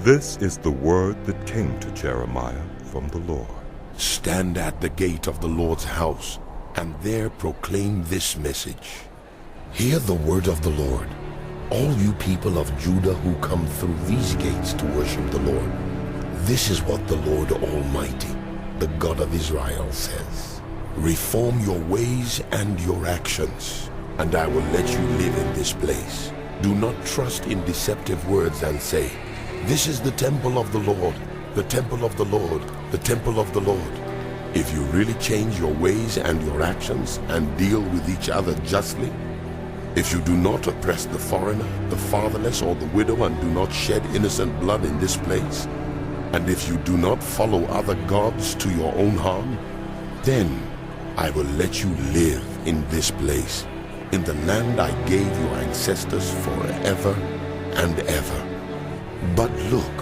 This is the word that came to Jeremiah from the Lord. Stand at the gate of the Lord's house, and there proclaim this message. Hear the word of the Lord, all you people of Judah who come through these gates to worship the Lord. This is what the Lord Almighty, the God of Israel, says. Reform your ways and your actions, and I will let you live in this place. Do not trust in deceptive words and say, "This is the temple of the Lord, the temple of the Lord, the temple of the Lord." If you really change your ways and your actions and deal with each other justly, if you do not oppress the foreigner, the fatherless, or the widow, and do not shed innocent blood in this place, and if you do not follow other gods to your own harm, then I will let you live in this place, in the land I gave your ancestors forever and ever. But look,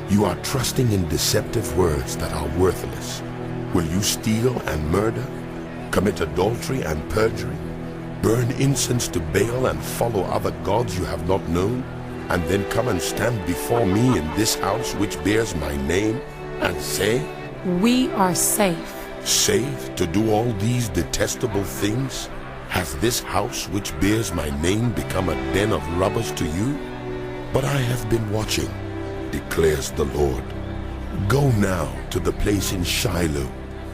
you are trusting in deceptive words that are worthless. Will you steal and murder, commit adultery and perjury, burn incense to Baal and follow other gods you have not known, and then come and stand before me in this house which bears my name and say, "We are safe"? Safe to do all these detestable things? Has this house which bears my name become a den of robbers to you? But I have been watching, declares the Lord. Go now to the place in Shiloh,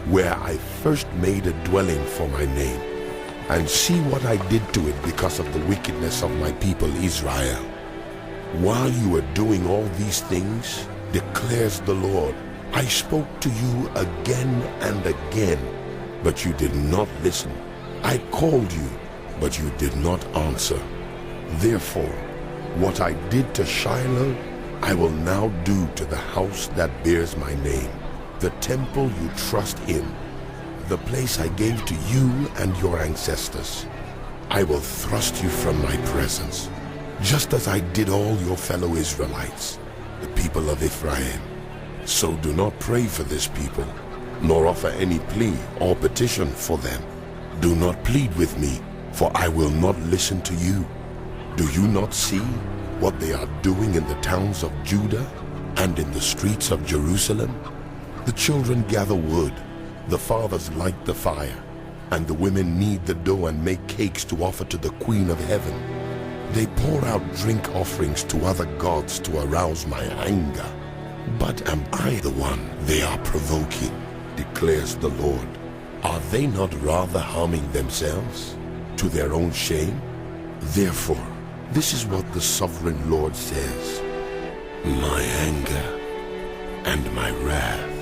where I first made a dwelling for my name, and see what I did to it because of the wickedness of my people Israel. While you were doing all these things, declares the Lord, I spoke to you again and again, but you did not listen. I called you, but you did not answer. Therefore, what I did to Shiloh, I will now do to the house that bears my name, the temple you trust in, the place I gave to you and your ancestors. I will thrust you from my presence, just as I did all your fellow Israelites, the people of Ephraim. So do not pray for this people, nor offer any plea or petition for them. Do not plead with me, for I will not listen to you. Do you not see what they are doing in the towns of Judah and in the streets of Jerusalem? The children gather wood, the fathers light the fire, and the women knead the dough and make cakes to offer to the Queen of Heaven. They pour out drink offerings to other gods to arouse my anger. But am I the one they are provoking, declares the Lord? Are they not rather harming themselves to their own shame? Therefore, this is what the sovereign Lord says. My anger and my wrath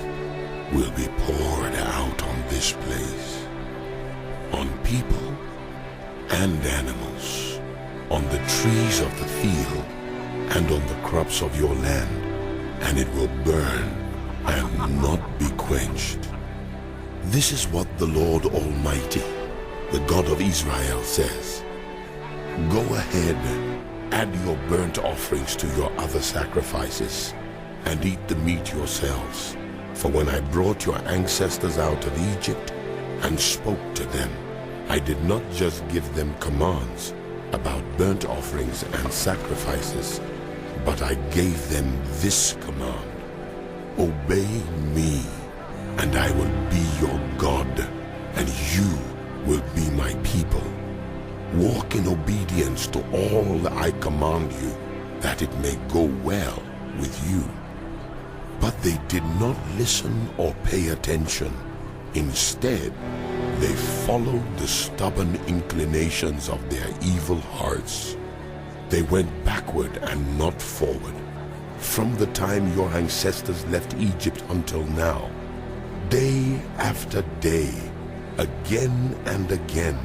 will be poured out on this place, on people and animals, on the trees of the field and on the crops of your land, and it will burn and not be quenched. This is what the Lord Almighty, the God of Israel, says. Go ahead, add your burnt offerings to your other sacrifices, and eat the meat yourselves. For when I brought your ancestors out of Egypt and spoke to them, I did not just give them commands about burnt offerings and sacrifices, but I gave them this command: obey me, and I will be your God, and you will be my people. Walk in obedience to all I command you, that it may go well with you. But they did not listen or pay attention. Instead, they followed the stubborn inclinations of their evil hearts. They went backward and not forward, from the time your ancestors left Egypt until now. Day after day, again and again,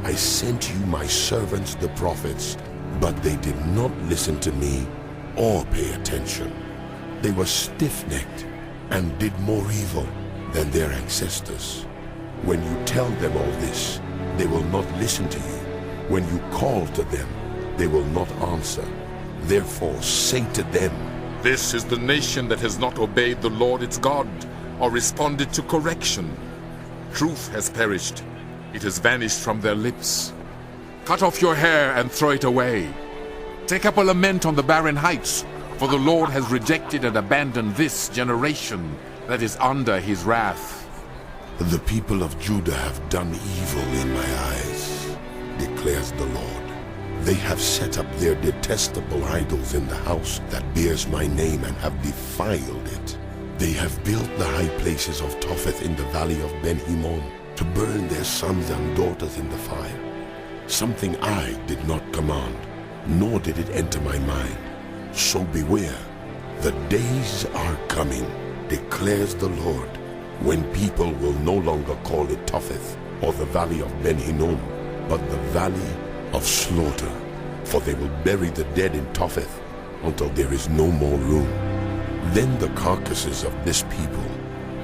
I sent you my servants the prophets, but they did not listen to me or pay attention. They were stiff-necked and did more evil than their ancestors. When you tell them all this, they will not listen to you. When you call to them, they will not answer. Therefore say to them, This is the nation that has not obeyed the Lord its God, or responded to correction. Truth has perished. It has vanished from their lips. Cut off your hair and throw it away. Take up a lament on the barren heights, For the Lord has rejected and abandoned this generation that is under his wrath. The people of Judah have done evil in my eyes, declares the Lord. They have set up their detestable idols in the house that bears my name and have defiled it. They have built the high places of Topheth in the valley of Ben-Hinnom to burn their sons and daughters in the fire. Something I did not command, nor did it enter my mind. So beware, the days are coming, declares the Lord, when people will no longer call it Topheth or the valley of Ben-Hinnom, but the valley of slaughter. For they will bury the dead in Topheth until there is no more room. Then the carcasses of this people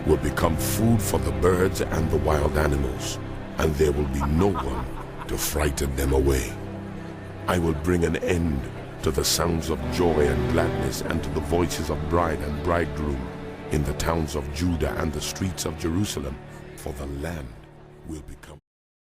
will become food for the birds and the wild animals, and there will be no one to frighten them away. I will bring an end to the sounds of joy and gladness and to the voices of bride and bridegroom in the towns of Judah and the streets of Jerusalem, for the land will become